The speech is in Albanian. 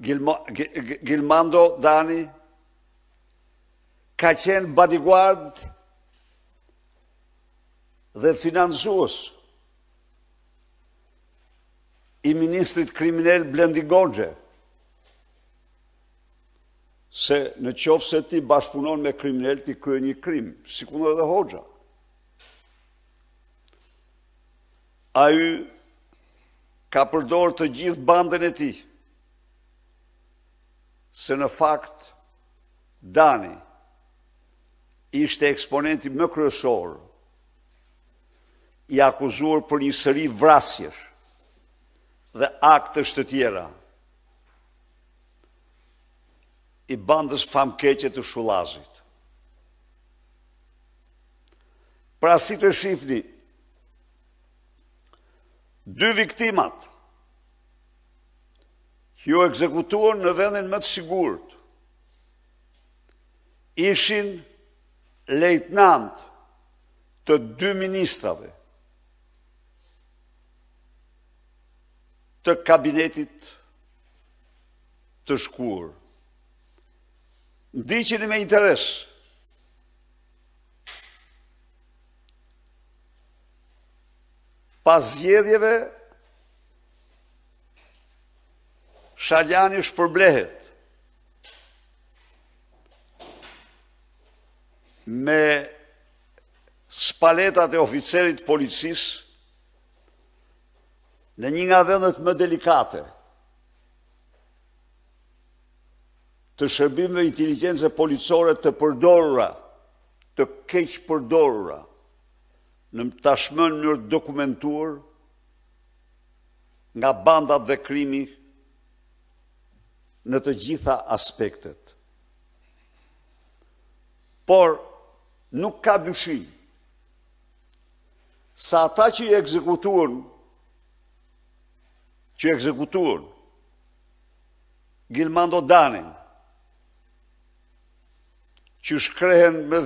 Gilmando Dani ka qenë bodyguard dhe financues i ministrit kriminal Blendi Goxhe, se në qoftë se ti bashkëpunon me kriminal, ti krye një krim, si kundër edhe Hoxha. Ai ka përdorur të gjithë bandën e tij, se në fakt Dani ishte eksponenti më kryesor i akuzuar për një seri vrasjesh dhe aktësh të tjera i bandës famkeqe të Shullazit. Pra si të shifni, dy viktimat që ju ekzekutuar në vendin më të sigurt ishin lejtnant të dy ministrave të kabinetit të shkuar. Ndiqeni me interes. Pas zgjedhjeve, Shaljani shpërblehet me spaletat e oficerit policisë në një nga vendet më delikate të shërbimeve inteligjencë policore të përdorura, të keq përdorura, në tashmë në mënyrë dokumentuar nga bandat dhe krimi në të gjitha aspektet. Por nuk ka dyshim sa ata që ekzekutuan Gilmando Danin, që shkrehen me